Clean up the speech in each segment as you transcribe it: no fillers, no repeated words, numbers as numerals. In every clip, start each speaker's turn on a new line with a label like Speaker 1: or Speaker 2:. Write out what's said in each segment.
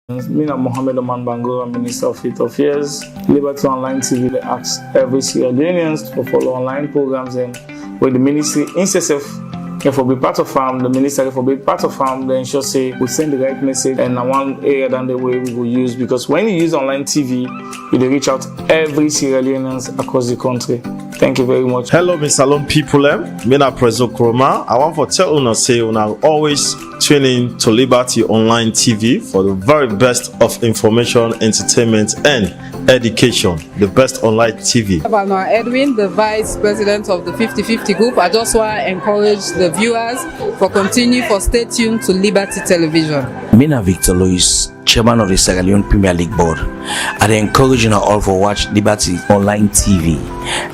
Speaker 1: Mina Mohammed Oman Bangura, Minister of Youth Affairs. Liberty Online TV asks every Sierra Leoneans to follow online programs and with the ministry INSSF. If we be part of the minister, if we be part of they ensure say we send the right message and one area than the way we will use, because when you use online TV, you will reach out every Sierra Leoneans across the country. Thank you very much.
Speaker 2: Hello, Miss Salon people. Mina Prezo Kroma. I want to tell you say una always tune in to Liberty Online TV for the very best of information, entertainment, and education. The best online TV.
Speaker 3: I'm Edwin, the Vice President of the 50/50 Group. I just want to encourage the viewers for stay tuned to Liberty Television.
Speaker 4: Mina Victor Louis, Chairman of the Sierra Leone Premier League Board. I encourage you all for watch Liberty Online TV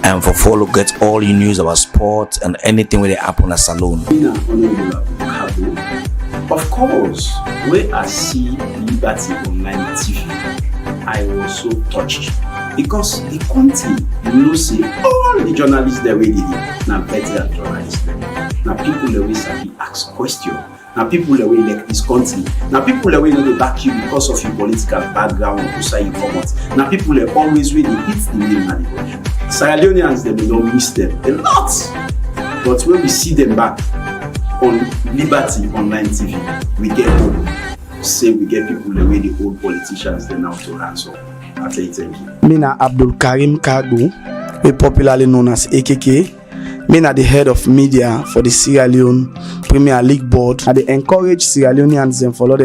Speaker 4: and for follow get all your news about sport and anything where they happen at Salon.
Speaker 5: Of course, when I see Liberty Online TV, I was so touched because the country, say all the journalists that we did now better than journalists. Now people that we sabi ask questions. Now people that we like this country. Now people that we know they back you because of your political background or say you come out. Now people that always really hit the name and the question. Sierra Leoneans they don't miss them a lot, but when we see them back on Liberty Online TV, we get hope. Say we get people the way the old politicians they now to answer. I tell you, thank you.
Speaker 6: Mina Abdul Karim Kagu, we popularly known as AKK. Mina the head of media for the Sierra Leone Premier League Board. I encourage Sierra Leoneans and follow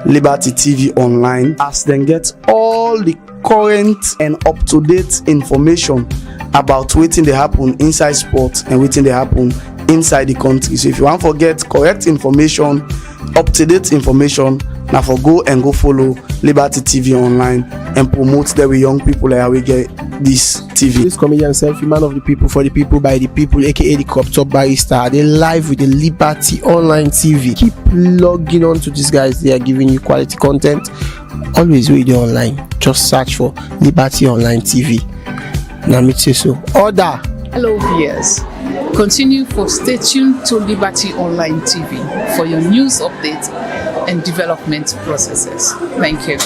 Speaker 6: Liberty TV Online as they get all the current and up-to-date information about waiting they happen inside sports and waiting they happen inside the country. So if you want to get correct information, up-to-date information, now go follow Liberty TV Online and promote that with young people like how we get this TV.
Speaker 7: This comedian selfie, man of the people, for the people, by the people, aka the crop top barista. They live with the Liberty Online TV. Keep logging on to these guys. They are giving you quality content. Always read it online. Just search for Liberty Online TV. Now me say so. Order.
Speaker 8: Hello viewers. Continue for stay tuned to Liberty Online TV for your news updates and development processes. Thank you.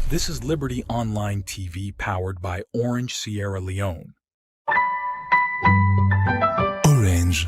Speaker 9: This is Liberty Online TV powered by Orange Sierra Leone. Orange.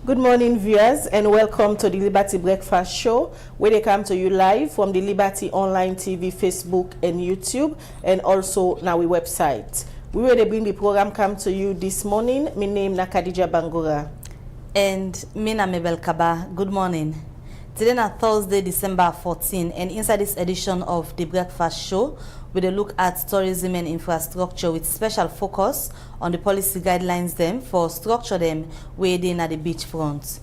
Speaker 10: Good morning, viewers, and welcome to the Liberty Breakfast Show, where they come to you live from the Liberty Online TV, Facebook, and YouTube, and also now our website. We will bring the program come to you this morning. My name is Khadija Bangura.
Speaker 11: And Mina Mabel Kaba. Good morning. Today is Thursday, December 14, and inside this edition of the Breakfast Show, we will look at tourism and infrastructure with special focus on the policy guidelines them for structure them within at the beachfront.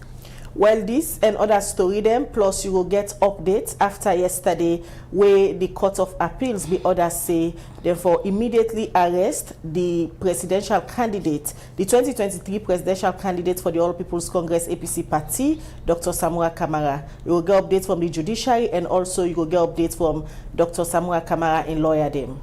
Speaker 10: Well, this and other story them, plus you will get updates after yesterday where the Court of Appeals, the others say, therefore immediately arrest the presidential candidate, the 2023 presidential candidate for the All People's Congress APC party, Dr. SAMURA KAMARA. You will get updates from the judiciary, and also you will get updates from Dr. SAMURA KAMARA in lawyer them.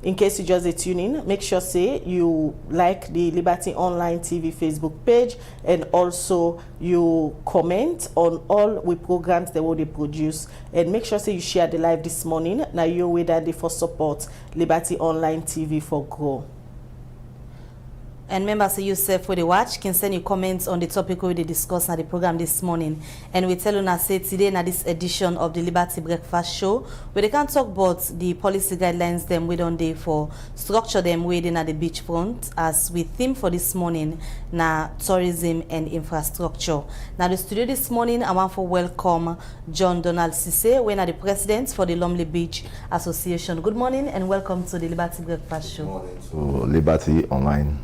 Speaker 10: In case you just tune in, make sure say you like the Liberty Online TV Facebook page, and also you comment on all we programs that will they produce, and make sure say you share the live this morning. Now you way that they for support Liberty Online TV for grow.
Speaker 11: And members of yourself for the watch can send your comments on the topic we discussed at the program this morning. And we tell you say today in this edition of the Liberty Breakfast Show, where they can talk about the policy guidelines them we don't day for structure them within at the beachfront, as we theme for this morning na tourism and infrastructure. Now the studio this morning I want to welcome John Donald Sise, when are the president for the Lumley Beach Association. Good morning and welcome to the Liberty Breakfast Show.
Speaker 12: Good morning to Liberty Online.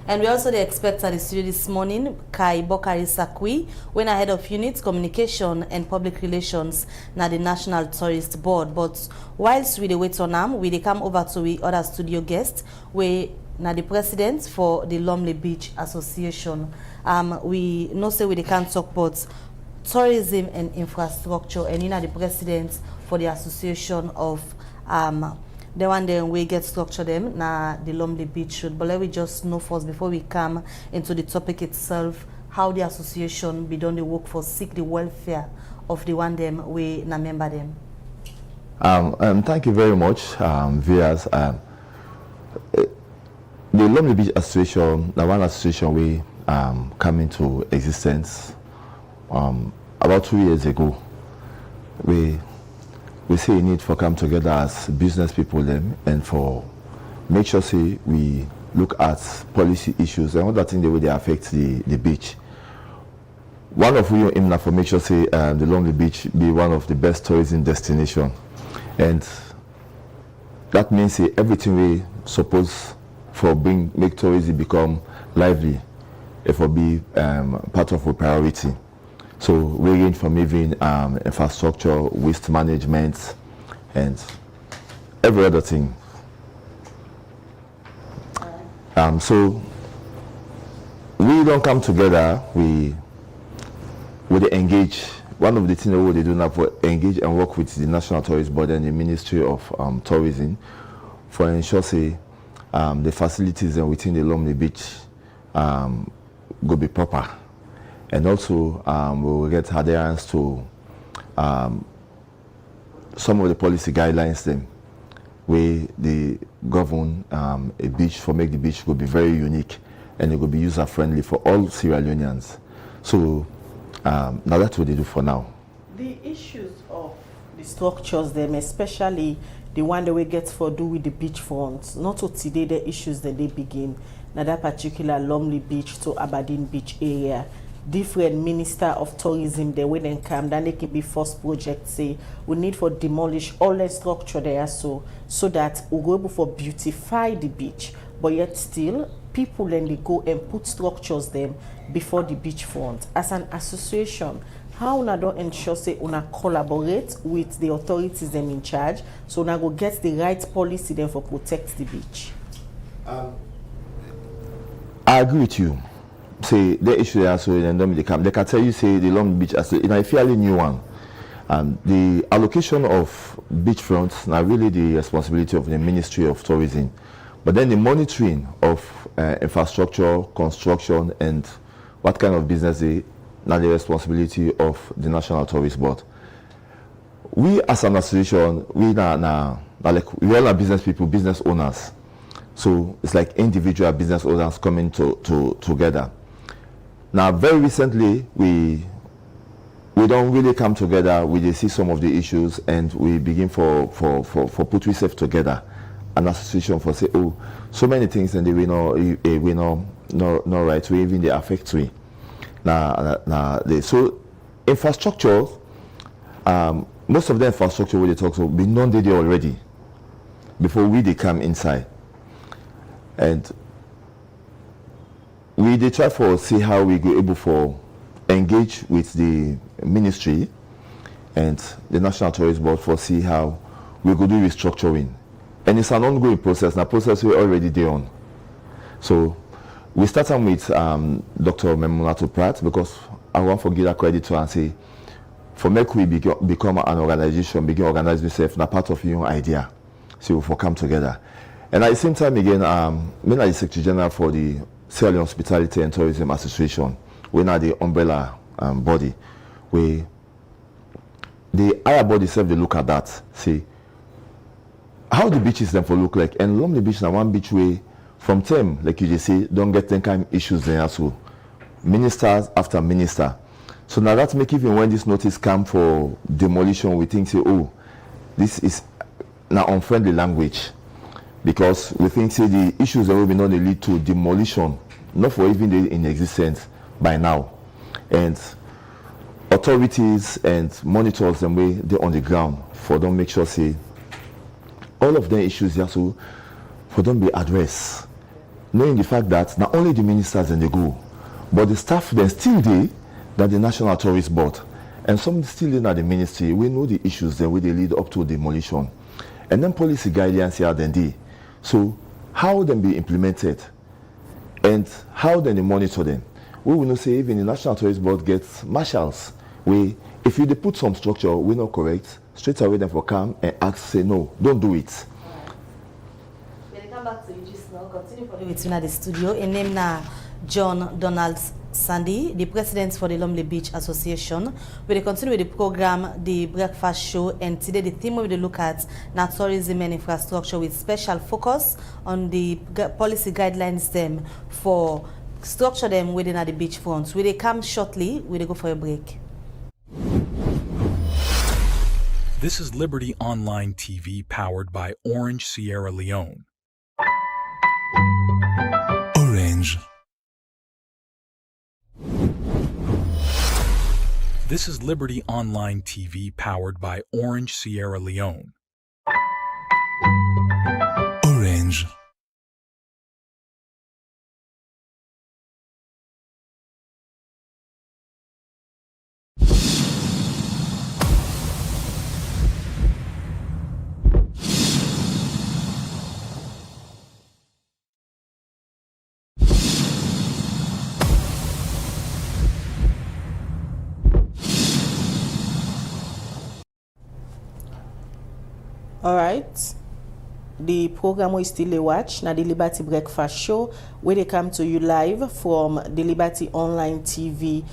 Speaker 11: And we also the expert at the studio this morning, Kai Bokari Sakwi, when I head of unit communication and public relations na the National Tourist Board. But whilst we wait on them, we come over to the other studio guest, we na the president for the Lumley Beach Association. We know say we can't talk about tourism and infrastructure, and you know the president for the association of the one day we get structure them na the Lumley Beach should. But let me just know first before we come into the topic itself, how the association be done the work for seek the welfare of the one them we na member them.
Speaker 12: Thank you very much, viewers. The Lumley Beach Association, the one association we come into existence about 2 years ago. We see a need for come together as business people them, and for make sure say we look at policy issues and other things the way they affect the beach. One of we aim for make sure say the Lumley Beach be one of the best tourism destination, and that means say everything we suppose for make tourism become lively, if it be part of our priority. So we range from even infrastructure, waste management, and every other thing. So we don't come together. We engage. One of the things that they do now for engage and work with the National Tourist Board and the Ministry of Tourism for ensure say the facilities within the Lumley Beach go be proper. And also, we will get adherence to some of the policy guidelines them, where they govern a beach for make the beach go be very unique, and it will be user friendly for all Sierra Leoneans. So now that's what they do for now.
Speaker 10: The issues of the structures them, especially the one that we get for do with the beachfront, not to today the issues that they begin. Now that particular Lumley Beach to Aberdeen Beach area. Different minister of tourism they when they come, then they can be first project say we need for demolish all the structure there so that we go able for beautify the beach, but yet still people then they go and put structures them before the beachfront. As an association, how una don't ensure say una collaborate with the authorities them in charge, so una go get the right policy then for protect the beach?
Speaker 12: I agree with you. Say the issue there, so and they can tell you say the Lumley Beach as a fairly new one. The allocation of beachfronts now really the responsibility of the Ministry of Tourism, but then the monitoring of infrastructure, construction, and what kind of business they now the responsibility of the National Tourist Board. We as an association, we now like we all are business people, business owners. So it's like individual business owners coming together. Now, very recently, we don't really come together. We just see some of the issues, and we begin for put ourselves together an association for say, oh, so many things and they we no right, we even they affect we. So infrastructure, most of the infrastructure where they talk so be known there already before they come inside, and they try for see how we go able for engage with the ministry and the National Tourist Board for see how we go do restructuring, and it's an ongoing process. Now process we already there on. So we started with Dr. Memunato Pratt, because I want to give that credit to her and say, for make we become an organization, begin organizing itself, na part of your idea. So we come together. And at the same time again, I'm the Secretary General for the Sierra Leone Hospitality and Tourism Association. We're now the umbrella body. We the higher body self they look at that, see how the beaches them for look like, and along the beach now one beach way from them, like you just say, don't get 10 kind of issues there. So ministers after minister. So now that make even when this notice come for demolition, we think say, oh, this is now unfriendly language, because we think say the issues that will be not lead to demolition, not for even the in existence by now, and authorities and monitors them way they on the ground for them make sure say all of the issues here so for them be addressed, knowing the fact that not only the ministers and they go, but the staff they still there that the National Tourist Board, and some still in at the ministry. We know the issues there where they lead up to demolition, and then policy guidance here then they. So how them be implemented and how then they monitor them. We will not say even the National Tourist Board gets marshals. We if you they put some structure we not correct, straight away them for come and ask say no, don't do it.
Speaker 11: When come back to you just now, continue for with the studio. In name now John Donald Sandy, the president for the Lumley Beach Association. We continue with the program, the breakfast show, and today the theme we will look at now tourism and infrastructure with special focus on the policy guidelines them for structure them within the beachfront. We will come shortly. We will go for a break.
Speaker 9: This is Liberty Online TV powered by Orange Sierra Leone. Orange. This is Liberty Online TV powered by Orange Sierra Leone. Orange.
Speaker 10: All right. The program we still watch now the Liberty Breakfast Show, where they come to you live from the Liberty Online TV,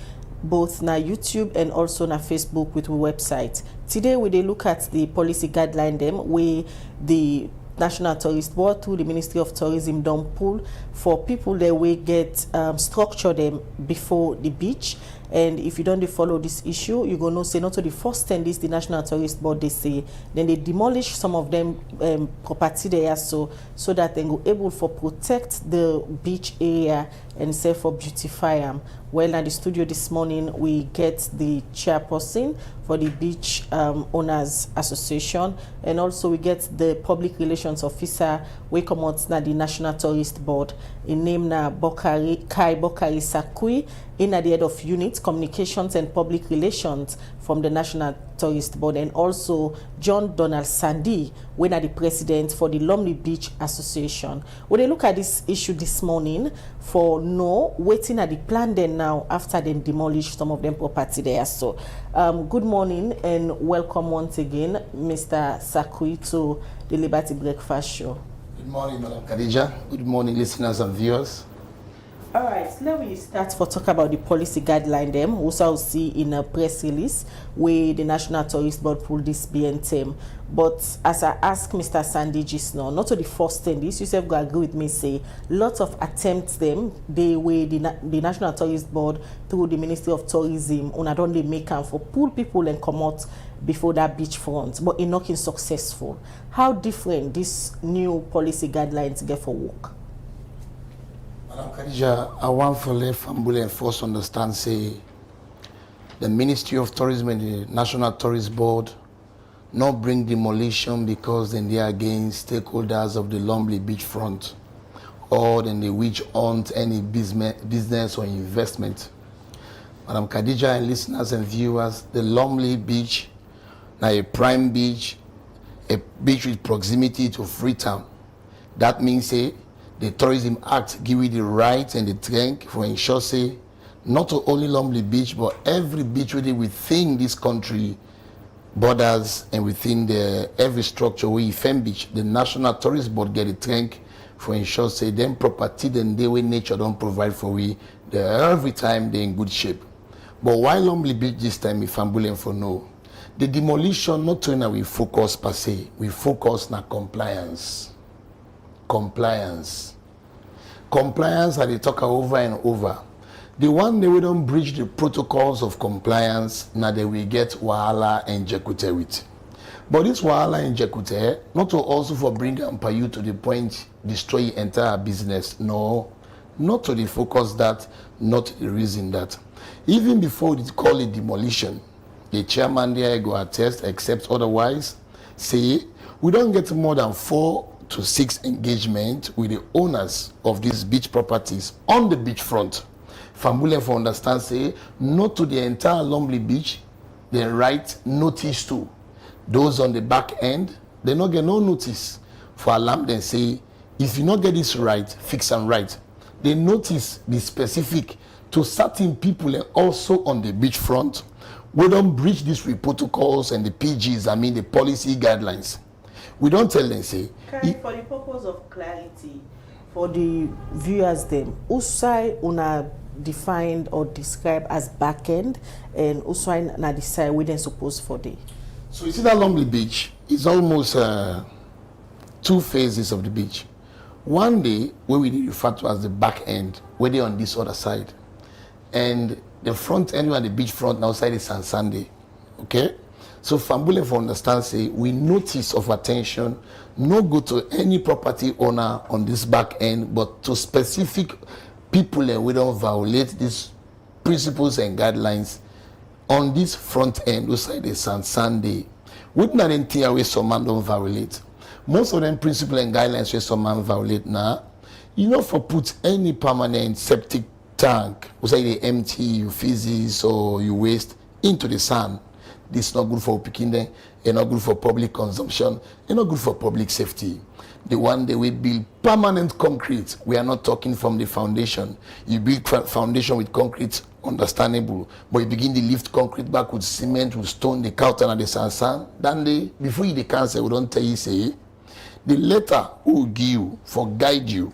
Speaker 10: both na YouTube and also na Facebook with the website. Today we they look at the policy guideline them where the National Tourist Board through the Ministry of Tourism don't pull for people that we get structure them before the beach. And if you don't follow this issue, you're going to say not to the first 10 this the National Tourist Board they say, then they demolish some of them property there so that they go able for protect the beach area and say for beautify them. Well, at the studio this morning we get the chairperson for the Beach Owners Association, and also we get the public relations officer we come out na the National Tourist Board. In name na Kai Bokari Sakui, in at the head of unit communications and public relations from the National Tourist Board, and also John Donald Sandy, when are the president for the Lumley Beach Association. When they look at this issue this morning for waiting at the plan then now after they demolish some of them property there. So good morning and welcome once again, Mr. Sakui, to the Liberty Breakfast Show.
Speaker 13: Good morning, Madam Khadija. Good morning, listeners and viewers.
Speaker 10: All right, let me start for talk about the policy guideline them. Also, see in a press release where the National Tourist Board pulled this BNTM. But as I ask Mr. Sandy just now, not to the first thing, this yourself go agree with me, say lots of attempts them, they way the National Tourist Board through the Ministry of Tourism, on don't they make them for pull people and come out before that beachfront, but in not successful. How different this new policy guidelines get for work?
Speaker 13: Madam Khadija, I want for let Fambule and first understand, say, the Ministry of Tourism and the National Tourist Board not bring demolition because then they are against stakeholders of the Lumley beachfront, or then they witch hunt any business or investment. Madam Khadija and listeners and viewers, the Lumley beach, now a prime beach, a beach with proximity to Freetown. That means, say, the Tourism Act give you the right and the strength for ensure, say, not only Lumley Beach, but every beach within this country borders and within every structure where you find beach, the National Tourist Board get the strength for ensure, say, them property then they way nature don't provide for we, every time they're in good shape. But why Lumley Beach this time, if I'm willing for no? The demolition, not only we focus per se, we focus on compliance. Compliance that they talk over and over. The one day we don't breach the protocols of compliance, now they will get wahala and jekute with. But this wahala and jekute, not also for bringing you to the point destroy entire business. No, not to the focus that, not the reason that. Even before they call it demolition, the chairman there go attest, except otherwise, say we don't get more than 4 to 6 engagement with the owners of these beach properties on the beachfront. Fambule for understand, say, not to the entire Lumley Beach, they write notice to. Those on the back end, they not get no notice for alarm. They say, if you not get this right, fix and right. They notice be specific to certain people and also on the beachfront. We don't breach these protocols and the PGs, I mean the policy guidelines. We don't tell them, say,
Speaker 10: for the purpose of clarity for the viewers them, usai una defined or described as back end and usai na decide we then supposed for day.
Speaker 13: So you see that Lumley Beach is almost 2 phases of the beach. One day where we refer to as the back end, where they on this other side, and the front end and the beach front now side is on Sunday. Okay? So Fambule for understand, say, we notice of attention, no go to any property owner on this back end, but to specific people and we don't violate these principles and guidelines on this front end, which side is on Sunday. We not entire way some man don't violate. Most of them principles and guidelines where some man violate now, you know, for put any permanent septic tank, which say they empty your feces or your waste into the sand. This is not good for picking them, it's not good for public consumption, it's not good for public safety. The one day we build permanent concrete, we are not talking from the foundation. You build foundation with concrete, understandable, but you begin to lift concrete back with cement, with stone, the carton and the sand. Then before you the cancel, we don't tell you, say, the letter we will give you for guide you,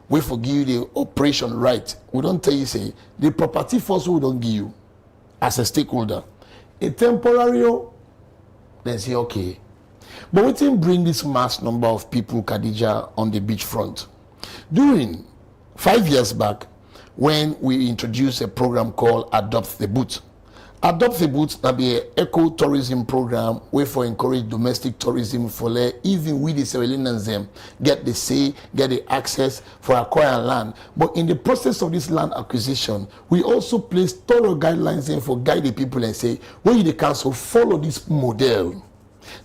Speaker 13: we forgive you the operation right. We don't tell you, say, the property first we don't give you as a stakeholder. A temporary, then say, okay. But we didn't bring this mass number of people, Khadija, on the beachfront. During 5 years back, when we introduced a program called Adopt the Boot. Adopt the Boot will be an eco-tourism program where for encourage domestic tourism for even we the Sierra Leoneans them get the say, get the access for acquiring land. But in the process of this land acquisition, we also place thorough guidelines in for guide the people and say, when you the council follow this model,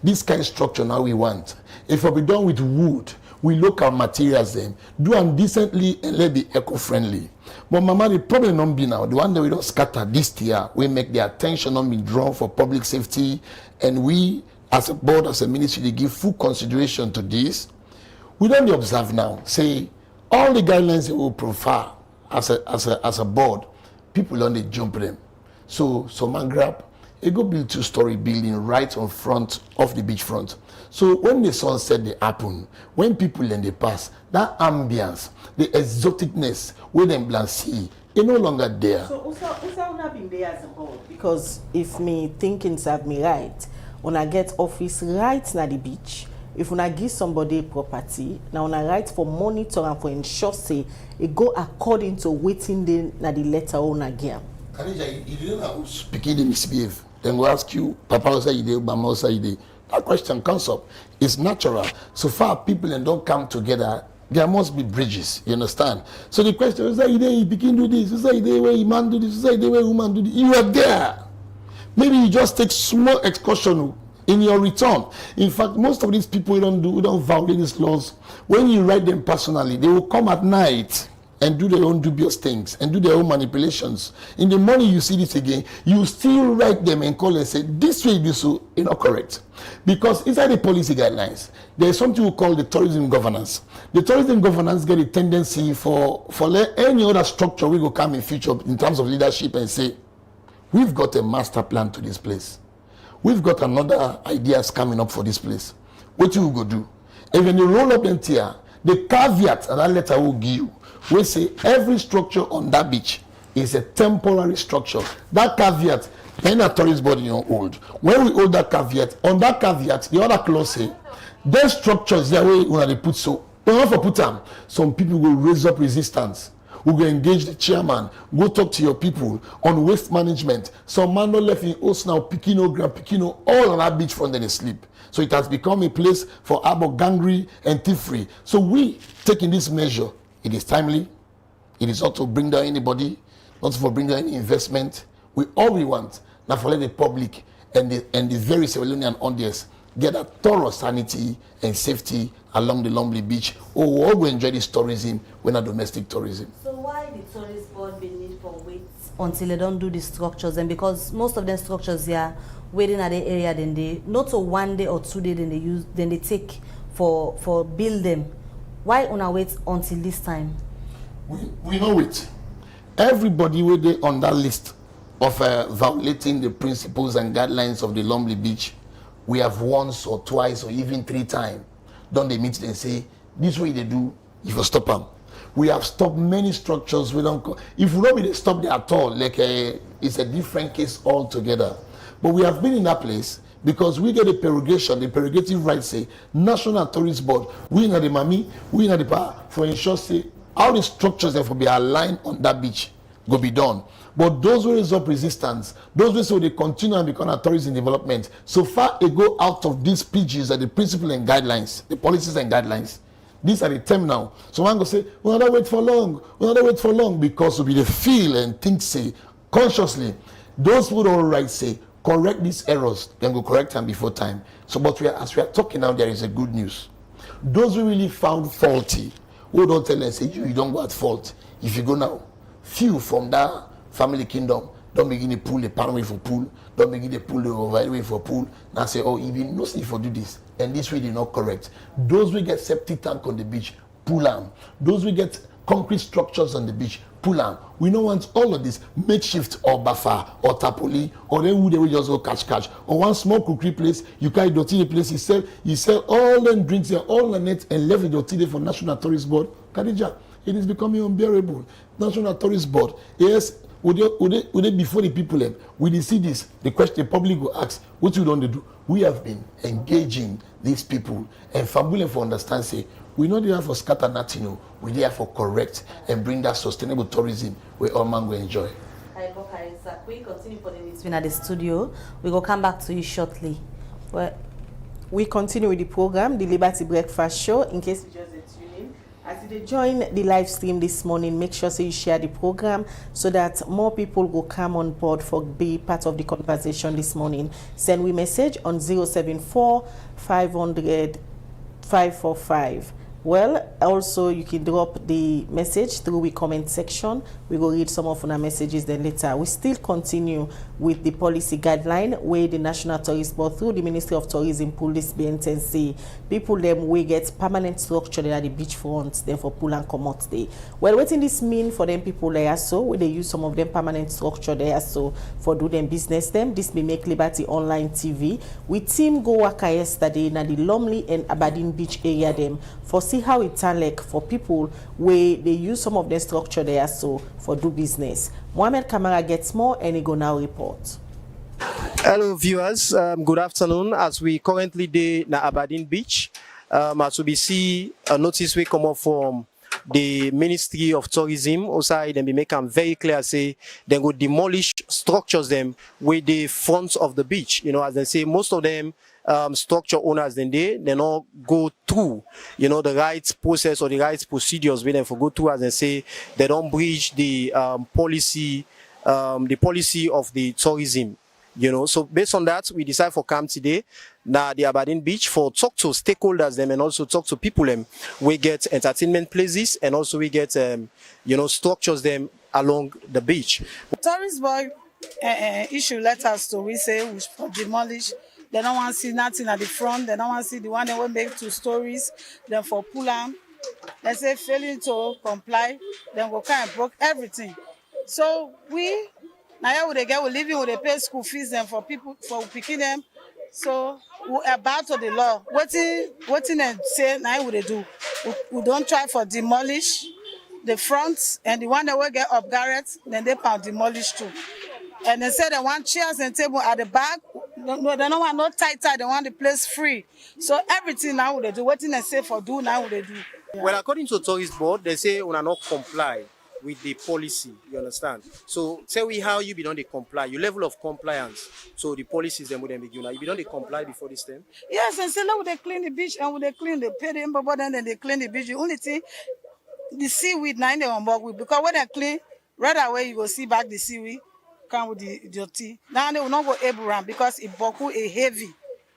Speaker 13: this kind of structure now we want. If it be done with wood, we local materials them, do them decently and let be eco-friendly. But mama, the problem not be now. The one that we don't scatter this year, we make the attention not be drawn for public safety, and we as a board, as a ministry, they give full consideration to this. We don't observe now. Say all the guidelines that we profile as a board, people don't jump them. So man grab, They go build 2-story building right on front of the beachfront. So when the sunset they happen, when people then they pass, that ambience, the exoticness, where them bland see, it's no longer there.
Speaker 10: So Usa not been there as a board, because if me thinking serve me right, when I get office right na the beach, if when I give somebody property, now when I write for monitor and for ensure say it go according to waiting na the letter on again.
Speaker 13: Khadija, you don't know who's speaking the misbehave. Then we'll ask you, Papa say you did, Mama say you did. That question comes up. It's natural. So far people and don't come together, there must be bridges. You understand? So the question is, you begin do this, is that where a man do this, is that where a woman do this. You are there. Maybe you just take small excursion in your return. In fact, most of these people who don't violate these laws, when you write them personally, they will come at night and do their own dubious things and do their own manipulations. In the morning you see this again, you still write them and call and say, this way you do so, it's not correct. Because inside the policy guidelines, there is something we call the tourism governance. The tourism governance get a tendency for any other structure we will come in future in terms of leadership and say, we've got a master plan to this place. We've got another ideas coming up for this place. What you go do? And when you roll up them tier, the caveat and that letter will give you, we say every structure on that beach is a temporary structure. That caveat, in a tourist body you hold. When we hold that caveat, on that caveat, the other clause say, their structures that way when they put so, don't for put them. Some people will raise up resistance. We will engage the chairman, go talk to your people on waste management. Some man not left in host now, Pikino, Grand Pikino, all on that beachfront then they sleep. So it has become a place for abogangery and thievery. So we taking this measure. It is timely. It is not to bring down anybody, not for bring down any investment. We want now for let the public and the very civilian audience get a thorough sanity and safety along the Lonely Beach. Oh, we all go enjoy this tourism when not domestic tourism.
Speaker 11: So why the tourist board be need for wait until they don't do the structures? And because most of them structures here waiting at the area, then they not a 1 day or 2 day then they take for build them. Why una wait until this time?
Speaker 13: We know it. Everybody will be on that list of violating the principles and guidelines of the Lonely Beach. We have once or twice or even 3 times. Don't they meet and say, this way they do, if you stop them. We have stopped many structures. We don't. If we don't be stop there at all, like it's a different case altogether. But we have been in that place because we get a prerogation, the prerogative right say, National Tourist Board, we know the money, we know the power for ensure say, all the structures that will be aligned on that beach go be done. But those who raise up resistance, those who say they continue and become a tourism development, so far they go out of these PGs are the principles and guidelines, the policies and guidelines. These are the term now. So one go say, we'll not wait for long, because we be the feel and think say, consciously, those who don't right say, correct these errors, then go correct them before time. So but as we are talking now, there is a good news. Those who really found faulty, who don't tell us say you don't go at fault. If you go now, few from that family kingdom don't begin to pull the pan way for pool, don't begin to pull the overhead way for pool. Now say, oh, even no see for do this, and this way they not correct. Those we get septic tank on the beach, pull them. Those we get concrete structures on the beach, pull them. We don't want all of this makeshift or buffer or tapoli, or then who they will just go catch. Or one small cookery place, you carry dirty the place, you sell all them drinks there, all the net, and left the dirty there for National Tourist Board. Khadija, it is becoming unbearable. National Tourist Board, yes, would they before the people them? We did see this. The question the public will ask, what you don't do? We have been engaging these people and Fabulous for understand say, we're not there for scatter nothing, we're there for correct and bring that sustainable tourism where all man will enjoy.
Speaker 11: We continue for the news at the studio. We will come back to you shortly.
Speaker 10: Well, we continue with the program, the Liberty Breakfast Show. In case you just tune in, as you join the live stream this morning, make sure you share the program so that more people will come on board for be part of the conversation this morning. Send we message on 074 500 545 Well, also you can drop the message through the comment section. We will read some of our messages then later. We still continue with the policy guideline where the National Tourist Board through the Ministry of Tourism pull this BNTNC people them we get permanent structure at the beachfront then for pull and come out day. Well, what in this mean for them people there so where they use some of them permanent structure there so for do them business them. This may make Liberty Online TV. We team go work yesterday na the Lumley and Aberdeen Beach area them for see how it turn like for people where they use some of the structure there so for do business. Mohamed KAMARA gets more and he go now report.
Speaker 7: Hello viewers, good afternoon. As we currently day na Aberdeen Beach, as we see a notice we come up from the Ministry of Tourism also then be make them very clear say they go demolish structures them with the front of the beach. You know, as they say, most of them structure owners then they not go through, you know, the rights process or the rights procedures with them for go through, as they say, they don't breach the policy of the tourism. You know, so based on that, we decide for come today now the Aberdeen Beach for talk to stakeholders them and also talk to people them. We get entertainment places and also we get you know, structures them along the beach.
Speaker 14: Tourist board issue letters to we say we should demolish. They don't want to see nothing at the front. They don't want to see the one that will make 2 stories. Then for pull them, they say failing to comply. Then we'll kind of broke everything. So we. Now here we get we living with the pay school fees and for people for picking them. So we about to the law. Waiting and say now we do. We don't try for demolish the front and the one that will get up Garrett, then they can demolish too. And they say they want chairs and table at the back. No, they don't want no tighter, they want the place free. So everything now they do. Waiting and say for do now they do.
Speaker 7: Yeah. Well, according to the tourist board, they say we are not comply with the policy, you understand? So tell me how you be done they comply, your level of compliance. So the policies them wouldn't be given. You be done they comply before this time?
Speaker 14: Yes, and say now they clean the beach and when they clean the pay them, but then they clean the beach. The only thing the seaweed now they on board with because when they clean, right away you go see back the seaweed come with the dirty. Now they will not go able around because it boku a heavy.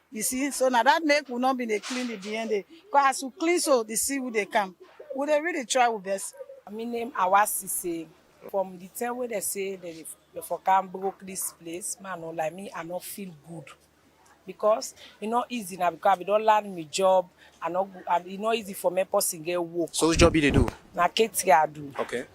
Speaker 14: You see, so now that make will not be they clean the behind because as we clean so the seaweed they come. Would they really try with best?
Speaker 15: My name Awasise. From the time where they say that if for can broke this place, man, no, like me, I not feel good because it's not easy now because I don't learn my job. It's not easy for me person get work.
Speaker 7: So which job they do?
Speaker 15: Na Katie I do.
Speaker 7: Okay.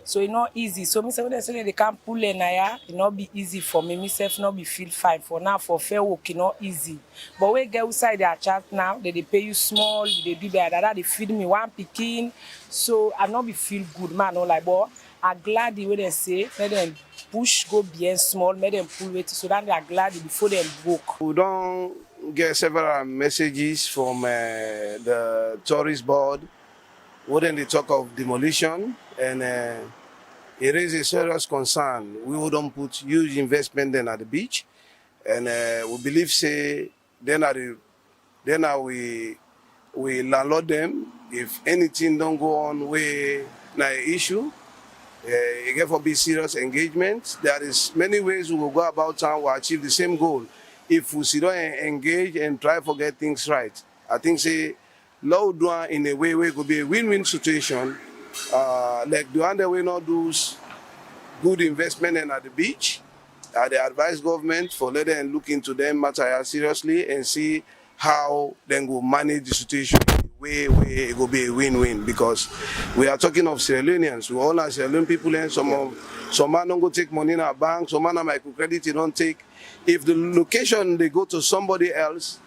Speaker 15: So it's not easy. So me say when they say they can't pull in here, it not be easy for me. Myself not be feel fine for now for fair work. It not easy. But when get outside their chat now, they pay you small. They do that. They feed me one picking. So I not be feel good man. No like but I'm glad the way they say. Let them push go bien small. Let them pull weight so that they are glad before they work.
Speaker 16: We don't get several messages from the tourist board. Wouldn't they talk of demolition and it is a serious concern. We wouldn't put huge investment then at the beach, and we believe say then we landlord them if anything don't go on we na issue. You get for be serious engagement. There is many ways we will go about town to achieve the same goal. If we sit down and engage and try to get things right, I think say law doing in a way where it could be a win-win situation. Like the one that we not do good investment and at the beach. They advise government for let them look into them matter seriously and see how then go manage the situation way it will be a win-win because we are talking of Sierra Leoneans. We all are Sierra Leone people and some man don't go take money in our bank, some man microcredit you don't take. If the location they go to somebody else,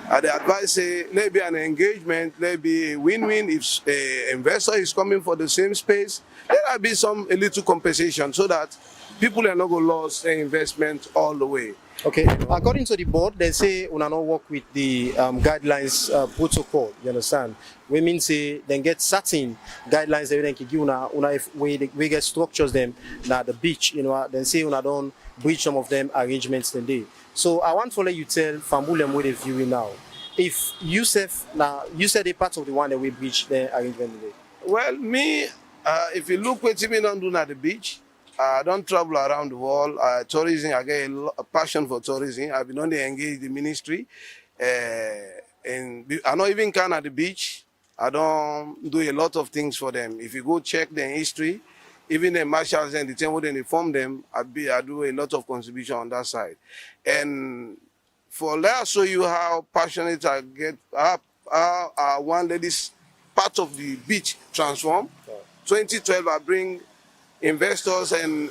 Speaker 16: the advice say let be an engagement, let be a win-win. If an investor is coming for the same space, there will be a little compensation so that people are not going to lose their investment all the way.
Speaker 7: Okay, according to the board, they say we not work with the guidelines protocol, you understand? We mean say then get certain guidelines that we can give if we get structures them at the beach, you know, then say we don't breach some of them arrangements then they. So I want to let you tell Fambulem where they viewing now. If you said a part of the one that we breach the arrangement today.
Speaker 16: Well, me, if you look what me don't do at the beach, I don't travel around the world. Tourism, I get a passion for tourism. I've been only engaged the ministry, and I not even can at the beach. I don't do a lot of things for them. If you go check their history, even the marshals and the time when they form them, I do a lot of contribution on that side. And let us show you how passionate I get, how one lady's part of the beach transform. 2012, I bring investors and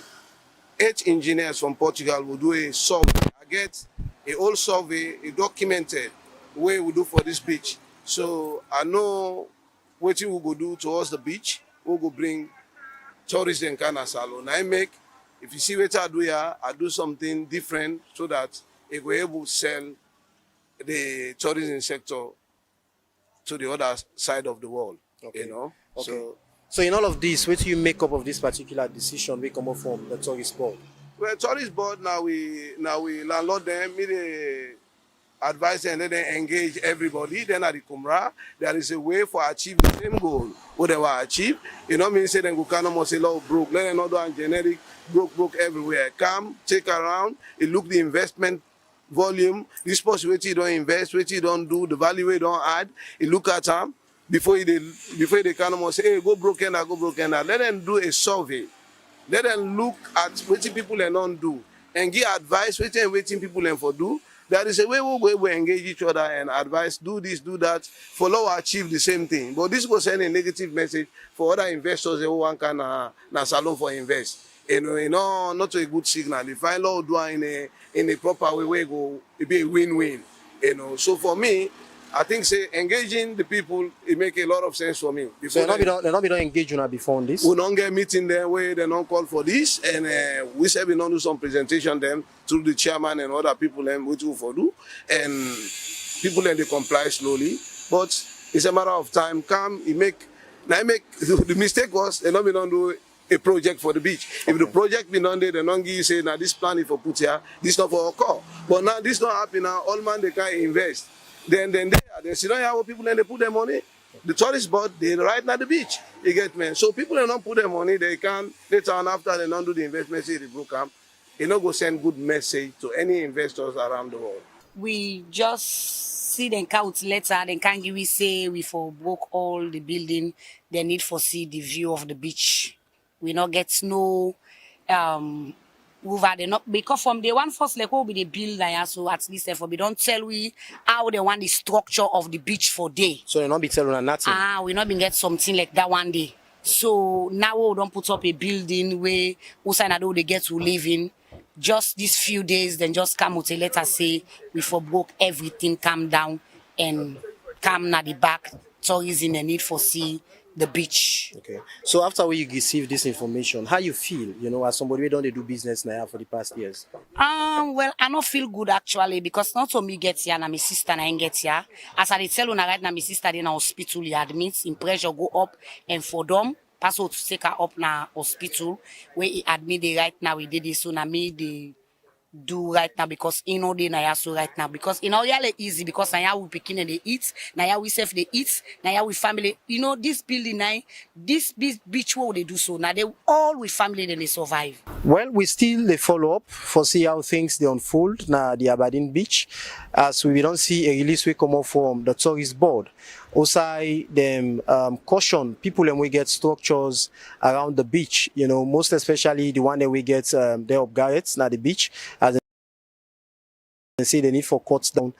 Speaker 16: 8 engineers from Portugal will do a survey. I get a whole survey, a documented way we do for this beach. So I know what we go do towards the beach. We go bring tourists in Kana Salon. If you see what I do here, I do something different so that it will able to sell the tourism sector to the other side of the world.
Speaker 17: Okay.
Speaker 16: You know.
Speaker 17: Okay. So in all of this, what do you make up of this particular decision we come up from the tourist board?
Speaker 16: Well, tourist board now we landlord them, they advise them, and then engage everybody. Then at the KAMARA, there is a way for achieve the same goal. What they want to achieve, you know, mean say then go kind of say lot broke. Let them not do generic broke everywhere. Come, check around, you look the investment volume, this possibility you don't invest, what you don't do, the value you don't add, you look at them before they kind of say, hey, go broken now. Let them do a survey. Let them look at what people and not do and give advice waiting people and for do. There is a way we engage each other and advise, do this, do that, follow or achieve the same thing. But this was sending a negative message for other investors who want na salon for invest. You know, not a good signal. If I law do in a proper way, go it be a win-win. You know, so for me, I think say engaging the people, it make a lot of sense for me.
Speaker 17: So they not be engaged before on this?
Speaker 16: We don't get meeting there where they don't call for this, and we say we don't do some presentation them through the chairman and other people and which we for do, and people then they comply slowly. But it's a matter of time. The mistake was they don't do a project for the beach. Okay. If the project be done there, they don't give you say now this plan is for put here, this not for occur. But now this not happen now. All man they can invest. Then they sit down here with people and they put their money. The tourist board, they right now the beach. You get me? So people they don't put their money, they can later on after they don't do the investment, say the broke camp, they not go send good message to any investors around the world.
Speaker 18: We just see them count letter, then can give we say we for broke all the building, they need for see the view of the beach. We not get no over they not because from the one first like what we they build there, so at least therefore we don't tell we how they want the structure of the beach for day.
Speaker 17: So they not be telling nothing.
Speaker 18: We not been get something like that one day. So now we don't put up a building where Usainado they get to live in. Just these few days, then just come out let us say we for broke everything, calm down and come na the back. Tourism and need for see the beach.
Speaker 17: Okay. So after you receive this information, how you feel, you know, as somebody who don't do business now for the past years?
Speaker 18: Well, I don't feel good actually because not only get here, na my sister and get here. As I tell you, right now my sister in hospital, he admits, in pressure go up and for them, pass out to take her up na hospital where he admit they right now we did this so na me they do right now because in all day na so right now because in all really easy because now we picking and they eat now we self they eat now we family you know this building now this beach where they do so now they all with family then they survive.
Speaker 17: Well, we still they follow up for see how things they unfold na the Aberdeen beach as we don't see a release we come up from the tourist board. Also, them caution people and we get structures around the beach, you know, most especially the one that we get there up Garrett's na the beach as they say they need for cuts down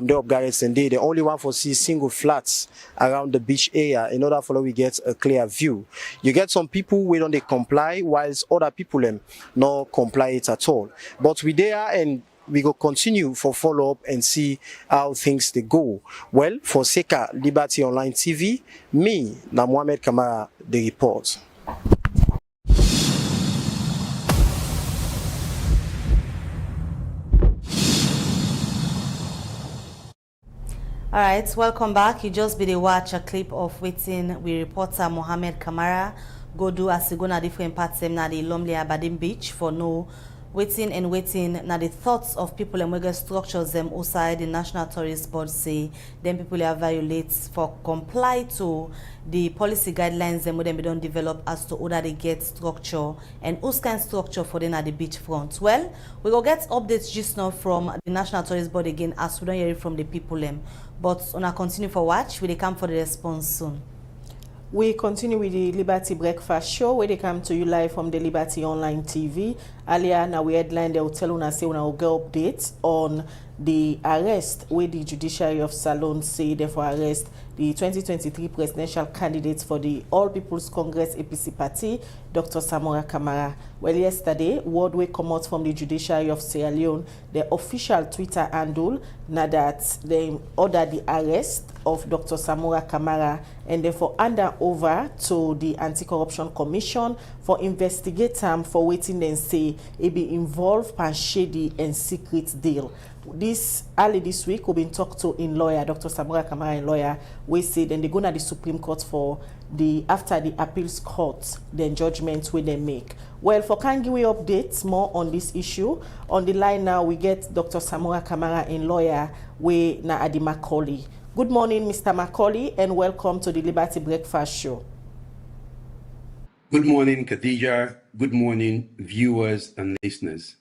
Speaker 17: there up Garrett's and the only one for see single flats around the beach area in order for we get a clear view. You get some people we don't they comply whilst other people them not comply it at all. But we there and we go continue for follow-up and see how things they go. Well, for Seka Liberty Online TV, me, na Mohamed Kamara, the report.
Speaker 11: All right, welcome back. You just be the watch a clip of waiting we reporter Mohamed Kamara go do as he go na different parts na the Lumley Aberdeen beach for no waiting now the thoughts of people and we get structures them outside the National Tourist Board say them people are violate for comply to the policy guidelines them we don't develop as to order they get structure and who's kind of structure for them at the beachfront. Well, we will get updates just now from the National Tourist Board again as we don't hear it from the people them. But on a continue for watch, we they come for the response soon.
Speaker 10: We continue with the Liberty Breakfast Show where they come to you live from the Liberty Online TV. Earlier, now we headline they will tell us say we will get updates on the arrest where the Judiciary of Salon say they for arrest the 2023 presidential candidate for the All People's Congress APC party, Dr. SAMURA KAMARA. Well, yesterday, word will come out from the Judiciary of Sierra Leone, the official Twitter handle, now that they ordered the arrest of Dr. SAMURA KAMARA and therefore hand over to the Anti-Corruption Commission for investigate him for waiting and say it be involved in shady and secret deal. This early this week we've been talked to in lawyer, Dr. SAMURA KAMARA in lawyer, we say then they go to the Supreme Court for the after the appeals court, then judgment where they make. Well, for can give we updates more on this issue. On the line now we get Dr. SAMURA KAMARA in lawyer we na Adi Macaulay. Good morning, Mr. Macaulay, and welcome to the Liberty Breakfast Show.
Speaker 19: Good morning, Khadija. Good morning, viewers and listeners.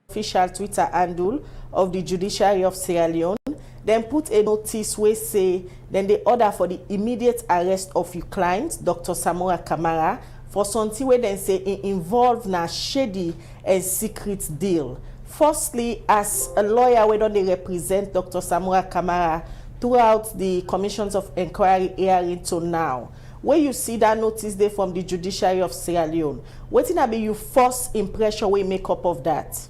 Speaker 10: Official Twitter handle of the Judiciary of Sierra Leone, then put a notice where say then they order for the immediate arrest of your client, Dr. SAMURA KAMARA, for something where then say it involved na shady and secret deal. Firstly, as a lawyer, where don't they represent Dr. SAMURA KAMARA throughout the commissions of inquiry hearing to now, where you see that notice there from the Judiciary of Sierra Leone, what will be your first impression we make up of that?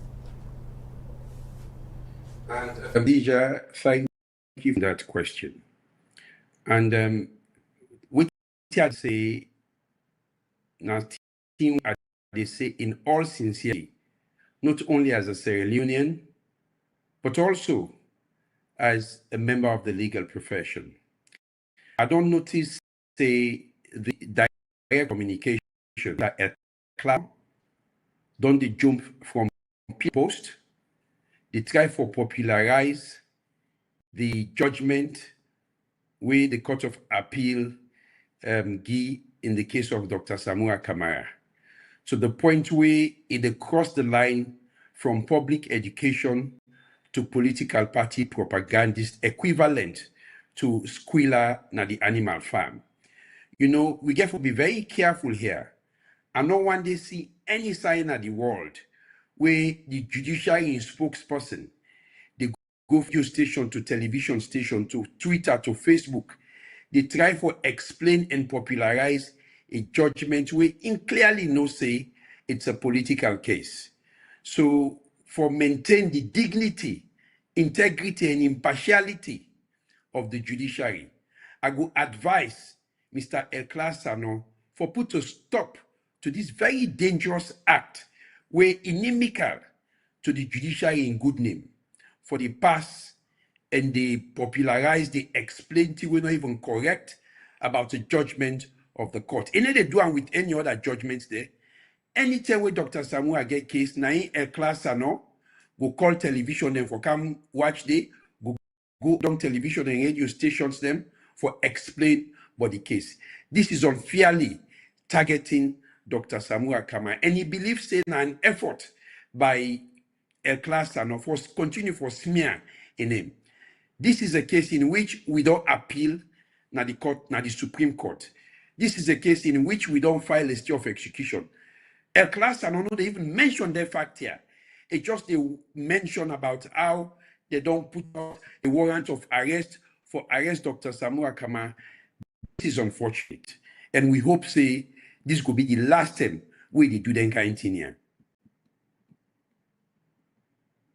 Speaker 19: And Khadija, thank you for that question. And what I say now, they say in all sincerity, not only as a Sierra Leonean, but also as a member of the legal profession. I don't notice, say, the direct communication that a club don't they jump from post, they try for popularize the judgment where the Court of Appeal give in the case of Dr. SAMURA KAMARA. So the point where it crossed the line from public education to political party propagandist equivalent to squealer na the animal farm. You know, we have to be very careful here. I don't want to see any sign of the world where the judiciary spokesperson, they go from station to television station to Twitter to Facebook, they try for explain and popularize a judgment where in clearly no say it's a political case. So for maintain the dignity, integrity and impartiality of the judiciary, I go advise Mr. Elklasano for put a stop to this very dangerous act where inimical to the judiciary in good name for the past and they popularize, they explain to we're not even correct about the judgment of the court. And they do with any other judgments there. Anytime where Dr. SAMURA get case, na a class no go call television them for come watch they go on television and radio stations them for explain about the case. This is unfairly targeting Dr. SAMURA KAMARA, and he believes in an effort by a class and for continue for smear in him. This is a case in which we don't appeal na the court, na the Supreme Court. This is a case in which we don't file a stay of execution. A class and they even mention the fact here. It just they mention about how they don't put out a warrant of arrest for arrest Dr. SAMURA KAMARA. This is unfortunate, and we hope say this could be the last time we do that kind of thing here.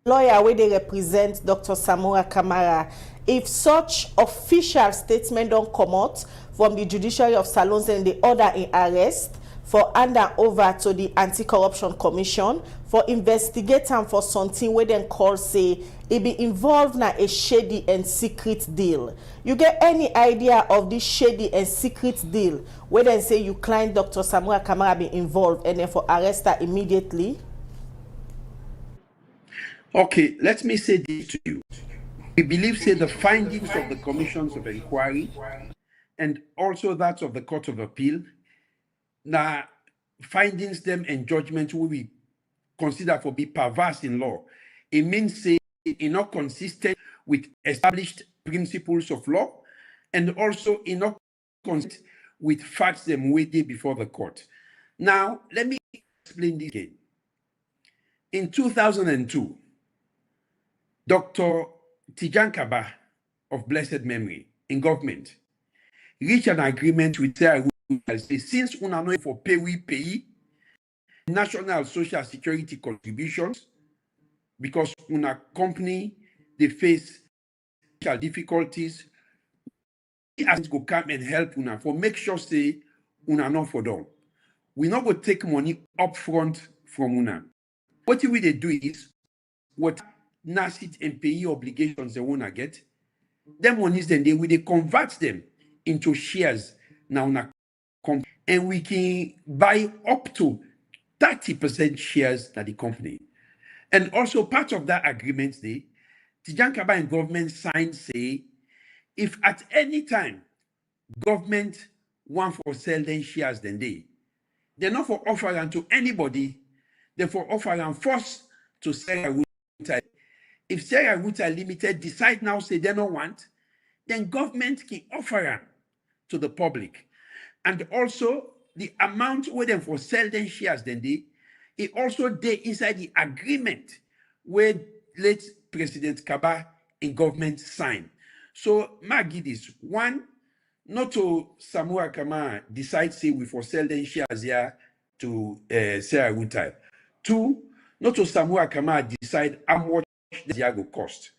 Speaker 10: Lawyer where they represent Dr. SAMURA KAMARA, if such official statement don't come out from the Judiciary of Salons and the order in arrest for hand am over to the Anti-Corruption Commission for investigate am for something wey dem call say e be involved na a shady and secret deal. You get any idea of this shady and secret deal wey dem say you client Dr. Samura Kamara be involved and then for arrest her immediately?
Speaker 19: Okay, let me say this to you. We believe, say, the findings of the commissions of inquiry and also that of the Court of Appeal, now findings them and judgments will be considered for be perverse in law. It means, say, it not consistent with established principles of law and also it not consistent with facts them waited before the court. Now, let me explain this again. In 2002, Dr. Tijan Kaba of blessed memory in government reached an agreement with Sarah since una no for pay national social security contributions because una company they face difficulties, as go come and help una for make sure say una not for them. We not go take money up front from una. What we they do is what NASIT and pay obligations they wanna get, them monies then they convert them into shares now and we can buy up to 30% shares in the company. And also part of that agreement, Tijan Kaba and government signed say, if at any time government want for sell them shares then they're not for offer them to anybody, they're for offer them first to Sarah. If Sarah Limited decide now say they don't want, then government can offer them to the public. And also the amount where them for sell them shares then it also they inside the agreement where late President Kaba in government sign. So Maggie this one, not to Samura Kamara decide say we for sell them shares here to Sarah Wutai. Two, not to Samura Kamara decide how much the will cost.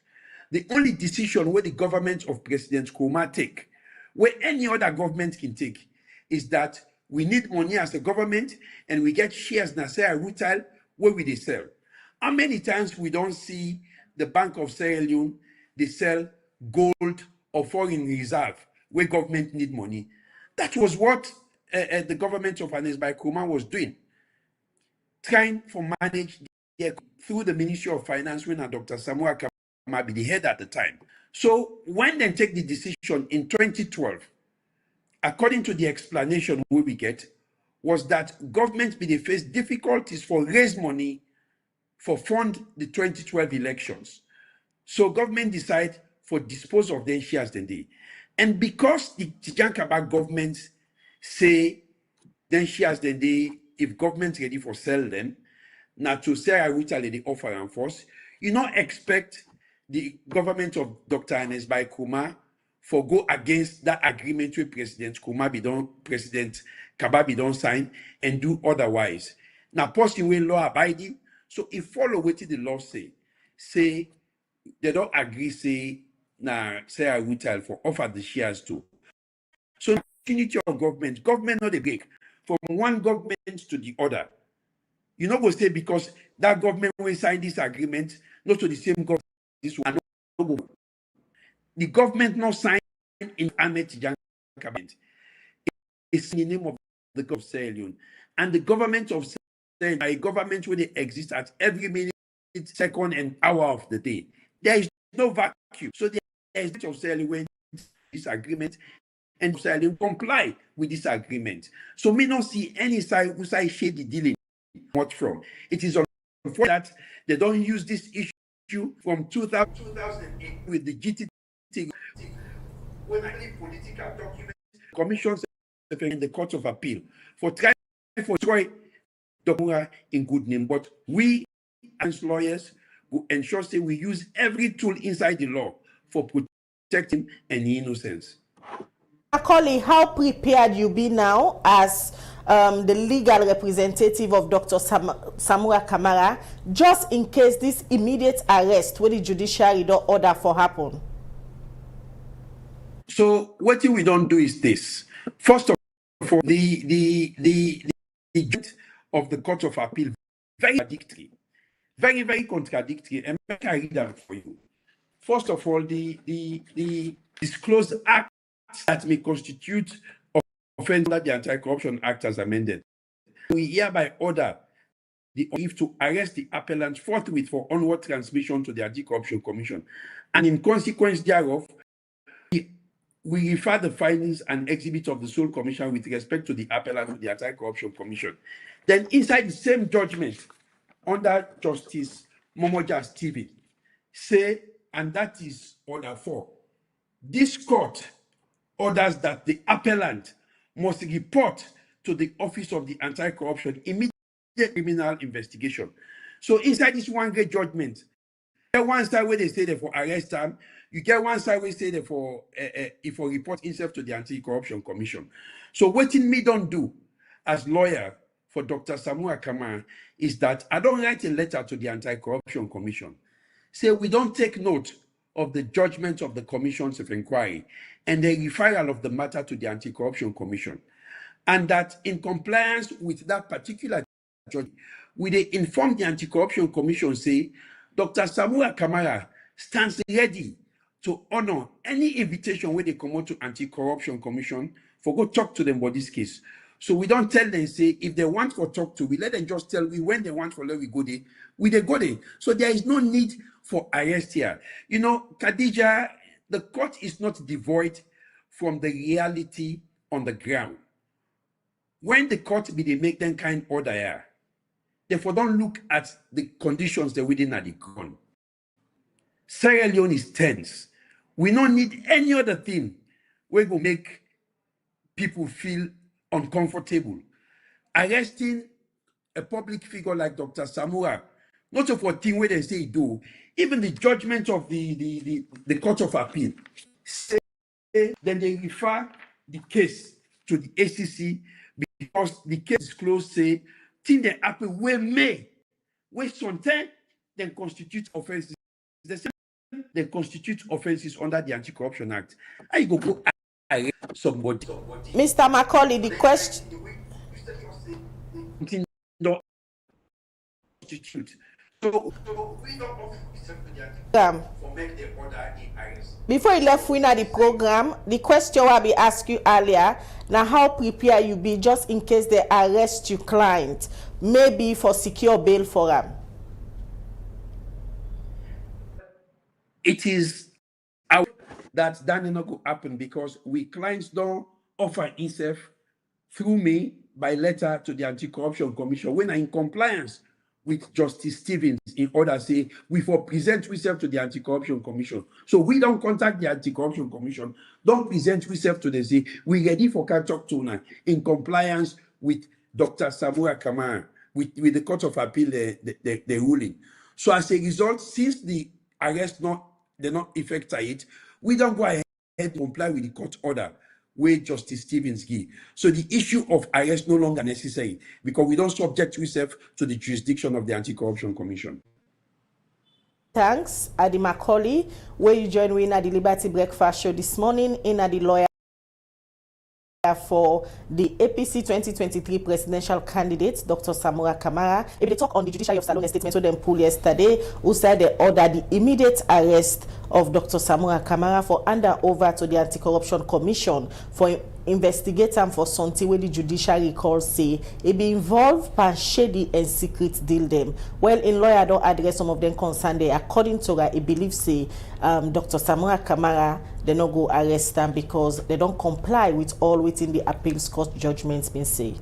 Speaker 19: The only decision where the government of President Nkrumah take, where any other government can take, is that we need money as a government and we get shares in Sarah Retail where we they sell. How many times we don't see the Bank of Sierra Leone, they sell gold or foreign reserve where government need money? That was what the government of Nkrumah was doing, trying to manage through the Ministry of Finance when Dr. Samura Kamara be the head at the time. So when they take the decision in 2012, according to the explanation we get, was that government be they face difficulties for raise money for fund the 2012 elections. So government decide for dispose of their shares then they. And because the Tijan Kaba government say then shares then they, if government ready for sell them, now to Sarah Retail they offer and force, you not expect the government of Dr. Nkrumah for go against that agreement with President Kaba be don't sign and do otherwise. Now posting with law abiding, so if follow what the law say they don't agree say now Sarah Retail for offer the shares to. So unity of government not a break from one government to the other. You know, go say because that government will sign this agreement, not to the same government. This one, the government not sign in Ahmed Tijan government. It's in the name of the government of Sierra Leone, and the government of Sierra Leone, a government where they exist at every minute, second, and hour of the day. There is no vacuum, so there is of Sierra Leone this agreement, and Sierra Leone comply with this agreement. So me not see any side who say shady dealing. Much from it is unfortunate that they don't use this issue from 2008 with the GTT when I leave political documents, commissions in the Court of Appeal for trying for destroy Samura in good name. But we as lawyers will ensure say we use every tool inside the law for protecting any innocence.
Speaker 10: Macaulay, how prepared you be now as the legal representative of Dr. Samura Kamara, just in case this immediate arrest with the judiciary don't order for happen?
Speaker 19: So what we don't do is this. First of all, the judgment of the Court of Appeal very contradictory, very, very contradictory. And make I read that for you. First of all, the disclosed acts that may constitute offence under the Anti-Corruption Act as amended. We hereby order the OIF to arrest the appellant forthwith for onward transmission to the Anti-Corruption Commission. And in consequence thereof, we refer the findings and exhibits of the sole commission with respect to the appellant to the Anti-Corruption Commission. Then inside the same judgment, under Justice Momoja Stephen, say, and that is order 4, this court orders that the appellant must report to the Office of the Anti-Corruption immediate criminal investigation. So inside this one great judgment, you get one side where they say they for arrest time, you get one side where they say they for if for report himself to the Anti-Corruption Commission. So what me don't do as lawyer for Dr. SAMURA KAMARA is that I don't write a letter to the Anti-Corruption Commission. Say we don't take note of the judgment of the commissions of inquiry and the referral of the matter to the Anti-Corruption Commission. And that in compliance with that particular judgment, we they inform the Anti-Corruption Commission, say, Dr. SAMURA KAMARA stands ready to honor any invitation where they come out to Anti-Corruption Commission for go talk to them about this case. So we don't tell them, say, if they want to talk to, we let them just tell we when they want for let we go there, we they go there. So there is no need for arrest here. You know, Khadija, the court is not devoid from the reality on the ground. When the court be they make them kind order here, therefore don't look at the conditions they're within at the ground. Sierra Leone is tense. We don't need any other thing where go make people feel uncomfortable. Arresting a public figure like Dr. SAMURA, not for a thing where they say do, even the judgment of the Court of Appeal, say, then they refer the case to the ACC because the case is closed, say, thing that happen where may, where sometimes then constitute offenses. The same they constitute offenses under the Anti-Corruption Act. I go arrest somebody.
Speaker 10: Mr. Macaulay, the question.
Speaker 19: So we don't for make the order in arrest.
Speaker 10: Before you left winner the program, the question I be asked you earlier, now how prepared you be just in case they arrest your client, maybe for secure bail for them?
Speaker 19: It is out that not going to happen because we clients don't offer himself through me by letter to the Anti-Corruption Commission when I'm in compliance with Justice Stevens in order to say we for present ourselves to the Anti-Corruption Commission. So we don't contact the Anti-Corruption Commission, don't present ourselves to the say we ready for can talk to now in compliance with Dr. SAMURA KAMARA, with the Court of Appeal the ruling. So as a result, since the arrest they're not effected it, we don't go ahead and comply with the court order where Justice Stevens give. So the issue of arrest no longer necessary because we don't subject ourselves to the jurisdiction of the Anti-Corruption Commission.
Speaker 10: Thanks, Adi Macaulay, where you join me in the Liberty Breakfast Show this morning in the lawyer for the APC 2023 presidential candidate, Dr. SAMURA KAMARA. If they talk on the judiciary of Salone statement, so them pull yesterday, who said they ordered the immediate arrest of Dr. SAMURA KAMARA for hand over to the Anti-Corruption Commission for investigate him for something where the judiciary calls say it be involved by shady and secret deal them. Well, in lawyer don't address some of them concerned there. According to her, it believes say Dr. SAMURA KAMARA they not go arrest them because they don't comply with all within the appeals court judgments been said.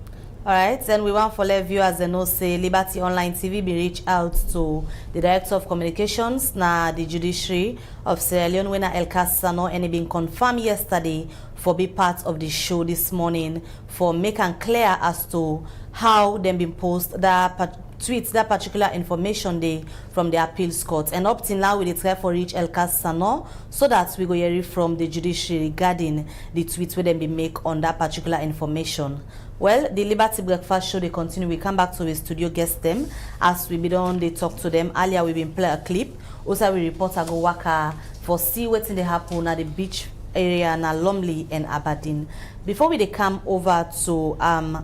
Speaker 11: All right, then we want for let viewers and know say Liberty Online TV be reach out to the Director of Communications na the Judiciary of Sierra Leone when El Casano and it been confirmed yesterday for be part of the show this morning for make and clear as to how them been post that tweets that particular information day from the appeals court. And up till now we try for reach El Casano so that we go hear it from the judiciary regarding the tweets where them be make on that particular information. Well, the Liberty Breakfast Show, they continue. We come back to the studio guest them as we be done, they talk to them. Earlier, we been play a clip. Also, we report a go waka for see what's in the happen at the beach area na Lumley and Aberdeen. Before we come over to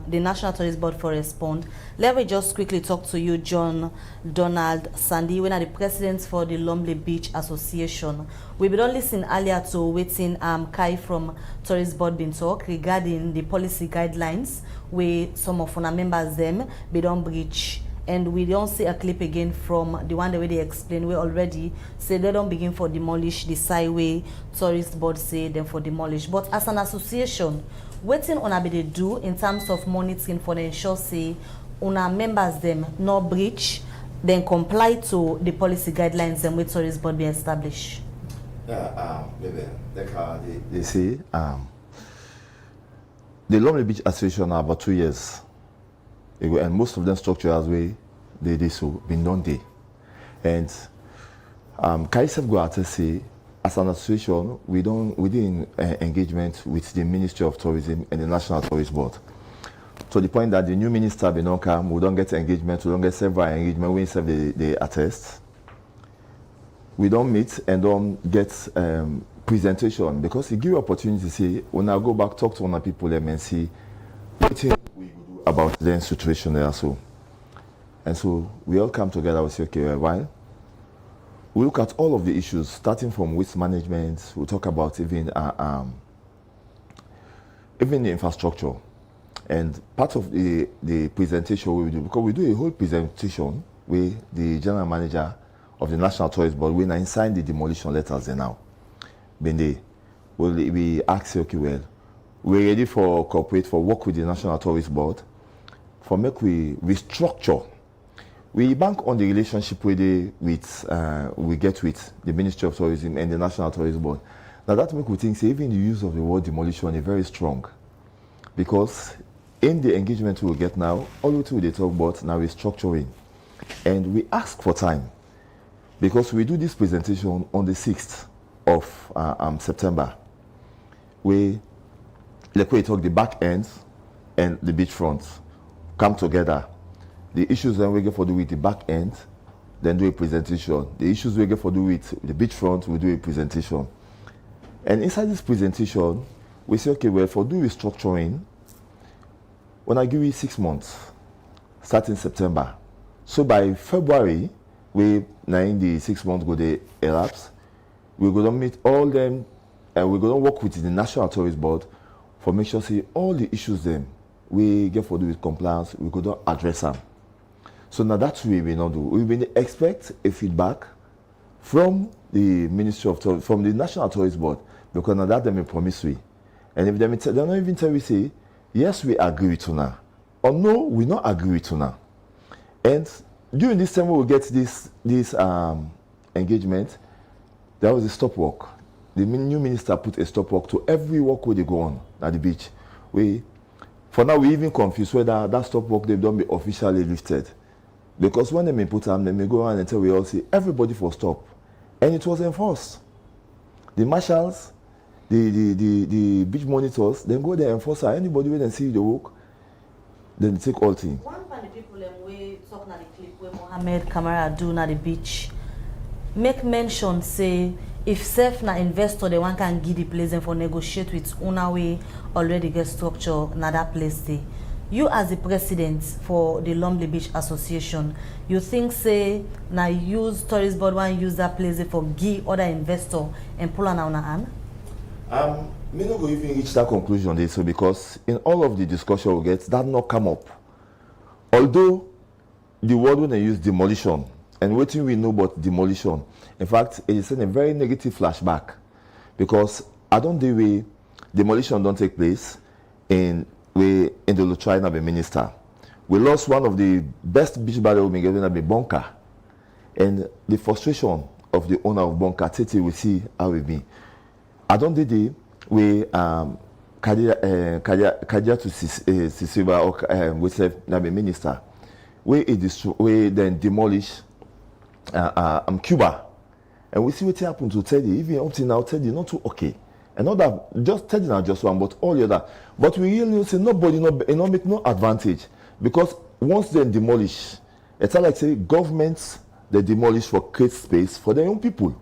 Speaker 11: the National Tourist Board for respond, let me just quickly talk to you, John Donald Sandy, when are the president for the Lumley Beach Association. We don't listen earlier to waiting Kai from Tourist Board been talk regarding the policy guidelines where some of our members them they don't breach. And we don't see a clip again from the one the way they explain we already say they don't begin for demolish the side way Tourist Board say them for demolish. But as an association, waiting on they do in terms of monitoring for the ensure say on our members them no breach, then comply to the policy guidelines and with Tourist Board be established.
Speaker 12: Maybe they say the Lumley Beach Association are about 2 years. And most of them structures way they so been done there. And Kaisef go out to say as an association we did engagement with the Ministry of Tourism and the National Tourist Board. To the point that the new minister be not come, we don't get engagement, we don't get several engagement, we serve the attest. We don't meet and don't get presentation because it give you opportunity to say when I go back talk to other people and see what we do about their situation there so. And so we all come together, we say, okay, well, we look at all of the issues, starting from waste management, we'll talk about even the infrastructure. And part of the presentation we do, because we do a whole presentation with the general manager of the National Tourist Board, when I signed the demolition letters there now. We ask, okay, well, we're ready for cooperate, for work with the National Tourist Board, for make we restructure. We bank on the relationship we get with the Ministry of Tourism and the National Tourist Board. Now that make we think, say, even the use of the word demolition is very strong. Because in the engagement we will get now, all we they talk about now is structuring. And we ask for time. Because we do this presentation on the 6th of September. We talk the back ends and the beachfront come together. The issues then we get for do with the back end, then do a presentation. The issues we get for do with the beachfront, we do a presentation. And inside this presentation, we say, okay, well, for do restructuring, when I give you 6 months, starting September. So by February, we now in the 6 months go the elapse, we're going to meet all them and we're going to work with the National Tourist Board for make sure see all the issues them we get for do with compliance, we're going to address them. So now that's what we will not do. We will expect a feedback from the Ministry of Tourism, from the National Tourist Board, because now that they may promise we. And if they don't even tell we say, yes, we agree with you now, or no, we not agree with you now. And during this time we will get this engagement, there was a stop work. The new minister put a stop work to every work where they go on at the beach. For now, we even confused whether that stop work they don't be officially lifted. Because when they may put them, they may go around and tell we all say everybody for stop. And it was enforced. The marshals, the beach monitors, then go there and enforce anybody when they see the work, then they take all things.
Speaker 11: One of the people we talk na the clip where Mohammed KAMARA do na the beach, make mention say if self na investor the one can give the place and for negotiate with owner way already get structure na that place there. You as the president for the Lumley Beach Association, you think say na use Tourist Board one use that place for give other investor and pull on our hand?
Speaker 12: Me not go even reach that conclusion there, so because in all of the discussion we get, that not come up. Although the word when they use demolition and what we know about demolition, in fact, it is in a very negative flashback because I don't the way demolition don't take place in the Luchina be minister. We lost one of the best beach barrier we given at the bunker, and the frustration of the owner of bunker, Tete, we see how it be. I don't the day we Kadia to Sisiba or we say na be minister. We then demolish Cuba, and we see what happened to Teddy. Even up to now, Teddy not too okay. And not that just Teddy now just one, but all the other. But we really say nobody make no advantage because once they demolish, it's like say governments they demolish for create space for their own people.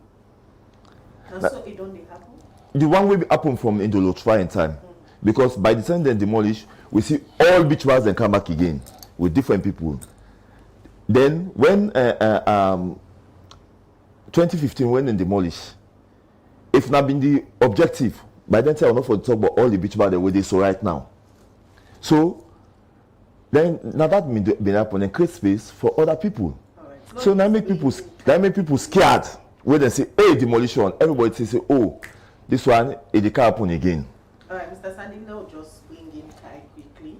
Speaker 11: So it don't happen.
Speaker 12: the one will happen from into Lotra in time. Because by the time they demolish, we see all beach bars and come back again with different people. Then when 2015 when they demolish, if not been the objective, by then I will not for talk about all the beach bars the way they so right now. So then now that been happen and create space for other people. Right. So now make people scared when they say, hey, demolition, everybody say, oh, this one it can happen again.
Speaker 10: All right, Mr. Sandy, now just bring in Kai quickly.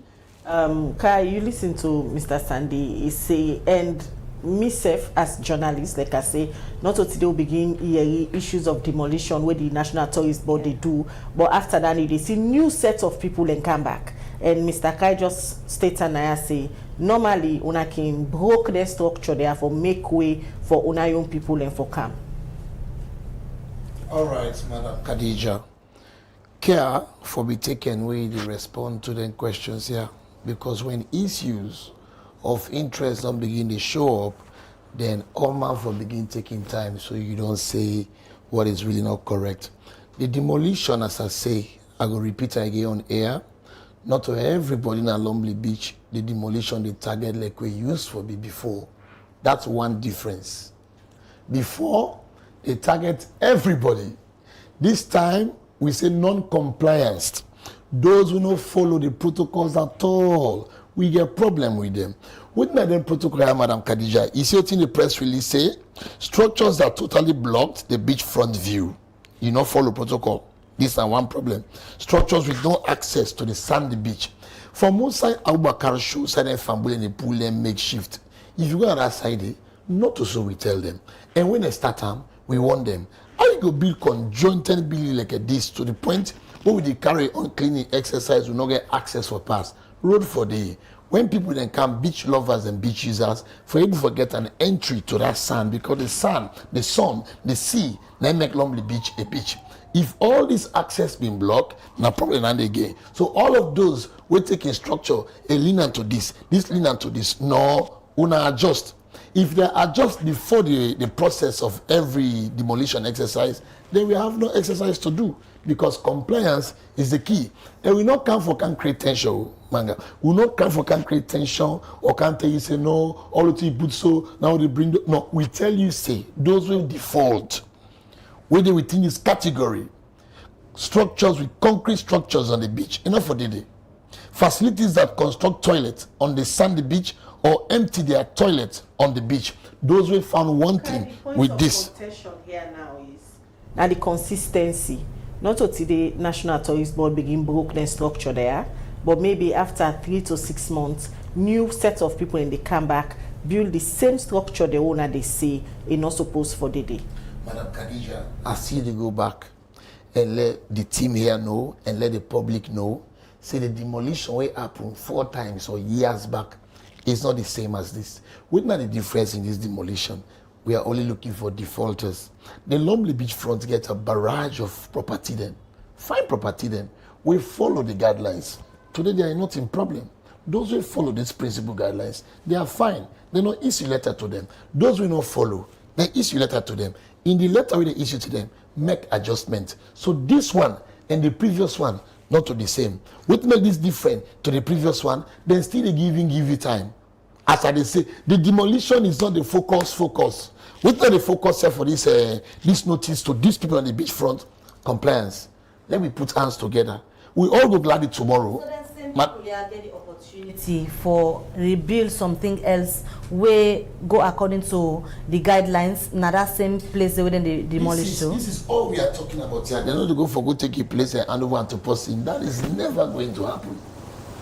Speaker 10: Kai, you listen to Mr. Sandy, he say, and myself as journalist, like I say, not until they will begin hearing issues of demolition where the National Tourist Board they do, but after that they see new sets of people and come back. And Mr. Kai just states and I say, normally una can broke the structure there for make way for una young people and for come.
Speaker 13: All right, Madam Khadija. Care for be taken way to respond to the questions here, because when issues of interest don't begin to show up, then all man for begin taking time so you don't say what is really not correct. The demolition, as I say, I will repeat again on air, not to everybody in a Lonely Beach, the demolition, the target like we used for before. That's one difference. Before, they target everybody. This time, we say non-compliance. Those who don't follow the protocols at all, we get problem with them. With Madam Protocol, Madam Khadija, you see what in the press release say? Structures that totally blocked the beachfront view. You not follow protocol. This is one problem. Structures with no access to the sandy beach. From one side, Abubakar show side and family and they pull them makeshift. If you go on that side, not to so we tell them. And when they start them, we want them. How you go build conjoined building like a this to the point where we carry on cleaning exercise, we not get access for pass. Road for day. When people then come, beach lovers and beach users, for able to get an entry to that sand, because the sand, the sun, the sea, they make Lonely Beach a beach. If all this access been blocked, now problem and again. So all of those we take a structure, a lean onto this lean onto this. No, una adjust. If they adjust before the process of every demolition exercise, then we have no exercise to do, because compliance is the key. And we not come for can create tension, manga. We not come for can create tension or can tell you say no, all the things put so now they bring no. We tell you say those will default. Whether within this category, structures with concrete structures on the beach, enough for the day. Facilities that construct toilets on the sandy beach or empty their toilets on the beach. Those we found wanting with this.
Speaker 10: The contention here now is now the consistency. Not until the National Tourist Board begin broke the structure there, but maybe after 3 to 6 months, new set of people in the come back build the same structure the owner they say is not supposed for the day.
Speaker 13: Madam Khadija, I see they go back and let the team here know and let the public know. Say the demolition way happened 4 times or years back is not the same as this. What's not the difference in this demolition? We are only looking for defaulters. The Lonely Beachfront get a barrage of property then. Fine property then. We follow the guidelines. Today they are not in problem. Those who follow these principal guidelines, they are fine. They don't issue letter to them. Those who don't follow, they issue letter to them. In the letter we issue to them, make adjustment. So this one and the previous one, not to the same. What make this different to the previous one, then still they give you time. As I say, the demolition is not the focus. What not the focus for this this notice to these people on the beachfront? Compliance. Let me put hands together. We all go gladly tomorrow.
Speaker 11: So then same people get the opportunity for rebuild something else where go according to the guidelines. Now that same place where they demolish.
Speaker 13: This is all we are talking about here. They're not to go for go take a place and hand over to person. That is never going to happen.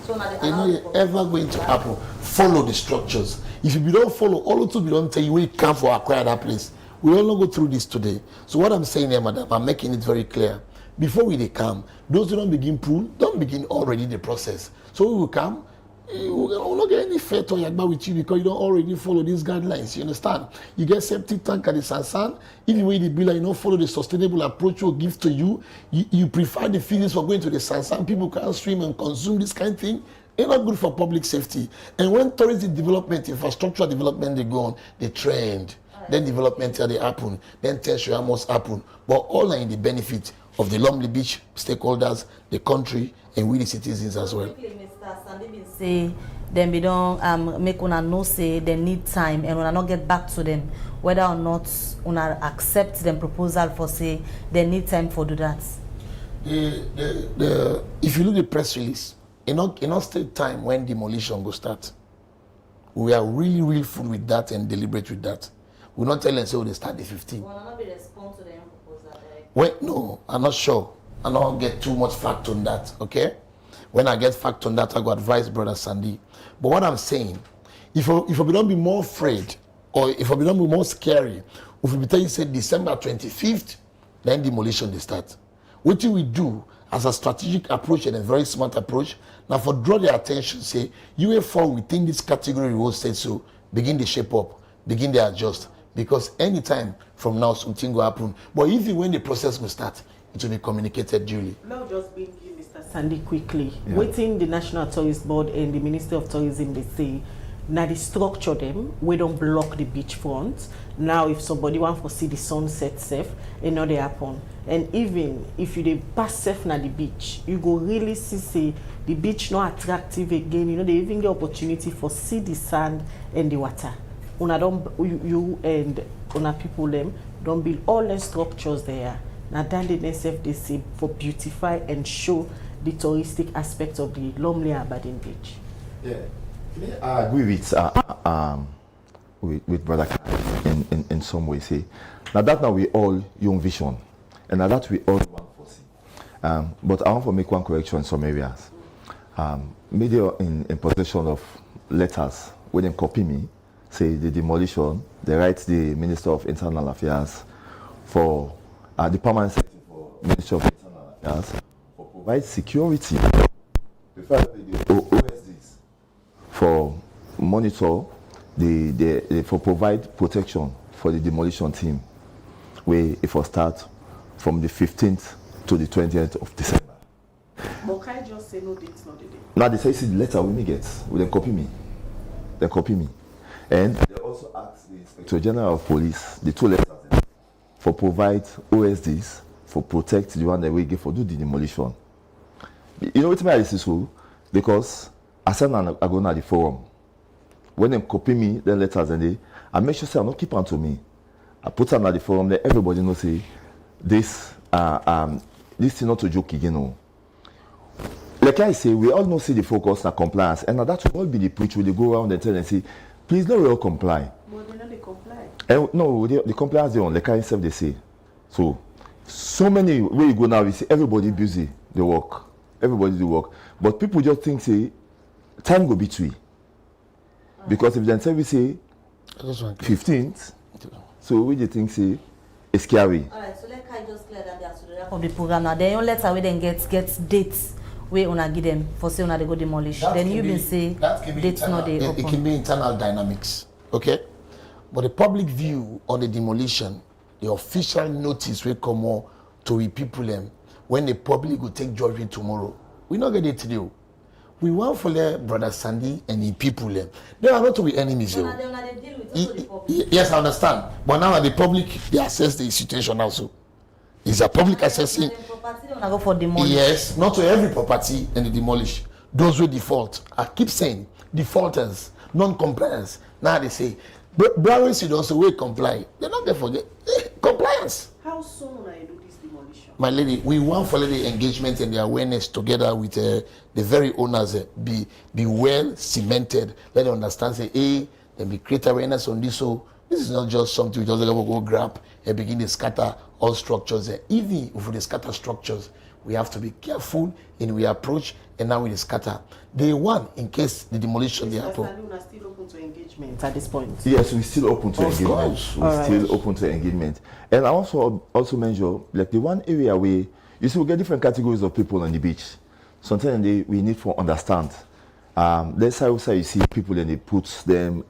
Speaker 11: So now
Speaker 13: it's not ever going to happen. Follow the structures. If you don't follow, all of we don't tell you where you come for acquire that place. We all not go through this today. So what I'm saying here, madam, I'm making it very clear. Before we come, those who don't begin pool, don't begin already the process. So we will come, we will not get any fair to yagba with you because you don't already follow these guidelines. You understand? You get septic tank at the Sansan. If you wait the bill, you don't follow the sustainable approach we'll give to you. You prefer the feelings for going to the Sansan. People can't swim and consume this kind of thing. It's not good for public safety. And when tourism development, infrastructure development, they go on, they trend. Then development they happen. Then tertiary must happen. But all are in the benefit of the Lumley Beach stakeholders, the country, and we the citizens as well.
Speaker 11: Mr. Sandy been say them be don't make una know say they need time and una not get back to them whether or not una accept them proposal for say they need time for do that.
Speaker 13: If you look at the press release, in not state time when demolition go start. We are really full with that and deliberate with that. We not tell them say they start the 15th.
Speaker 11: Will not be respond to them proposal?
Speaker 13: Wait, no, I'm not sure. I don't get too much fact on that, okay? When I get fact on that, I go advise Brother Sandy. But what I'm saying, if we don't be more afraid, or if we don't be more scary, if we tell you say December 25th, then demolition they start. What do we do as a strategic approach and a very smart approach? Now for draw their attention, say, you fall within this category we will say so, begin to shape up, begin to adjust. Because anytime from now, something will happen. But even when the process will start, it will be communicated duly.
Speaker 10: Now just bring you Mr. Sandy quickly. Yeah. Waiting the National Tourist Board and the Ministry of Tourism, they say, now they structure them, we don't block the beachfront. Now if somebody want to see the sunset safe, it know they happen. And even if you dey pass safe na the beach, you go really see say the beach not attractive again. You know, they even get opportunity for see the sand and the water. Una don't you and una people them don't build all the structures there. Now then they say for beautify and show the touristic aspect of the Lumley Aberdeen Beach.
Speaker 12: Yeah. I agree with Brother in some way. Say now that now we all young vision, and now that we all want to see. But I want to make one correction in some areas. Media in possession of letters when they copy me, say the demolition, they write the Minister of Internal Affairs for the permanent secretary for Ministry of Internal Affairs for provide security. Before the OSDs for monitor for provide protection for the demolition team, where it will start from the 15th to the 20th of December.
Speaker 10: But can I just say no dates, not the day?
Speaker 12: Now they say see the letter we get, will then copy me. They copy me. And they also ask the Inspector General of Police, the two letters, for provide OSDs for protect the one that we give for do the demolition. You know what I see so? Because I said I go to the forum. When they copy me, the letters and I make sure say I not keep on to me. I put them at the forum that everybody knows say this is not a joke again. No. Like I say, we all know see the focus on compliance, and that will all be the preach when they go around and tell and say, please don't all comply.
Speaker 10: But they know they comply.
Speaker 12: And no, the compliance they on like I self they say. So many where you go now, you see everybody busy, they work. Everybody do work. But people just think say time go between. Because if they say we say 15th, so we just think say it's scary.
Speaker 11: Alright, so let Kai just clear that they are to the wrap of the program now. Then you letter we then get dates where una give them for say una they go demolish. Then you been say dates not they open.
Speaker 13: It can be internal dynamics, okay? But the public view on the demolition, the official notice will come on to we people them when the public will take judgment tomorrow. We not get it to do. We want for let Brother Sandy and the people them. They are not to be enemies. Yes, I understand. But now the public they assess the situation also. Is a public assessing?
Speaker 11: Go for demolish.
Speaker 13: Yes, not to every property and the demolish. Those who default. I keep saying defaulters, non-compliance. Now they say Browning should also will comply. They're not there for compliance.
Speaker 10: How soon will I do this demolition?
Speaker 13: My lady, we want for the engagement and the awareness together with the very owners be well cemented. Let them understand, say, hey, then we create awareness on this. So this is not just something we just go grab and begin to scatter all structures. Even if we scatter structures, we have to be careful in we approach and now we scatter. Day one, in case the demolition they happen.
Speaker 10: Are still open to engagement at this point?
Speaker 12: Yes, we're still open to engagement. We're still open to engagement. And I also mention like the one area where you see we get different categories of people on the beach. Sometimes we need to understand. Let's say you see people and they put them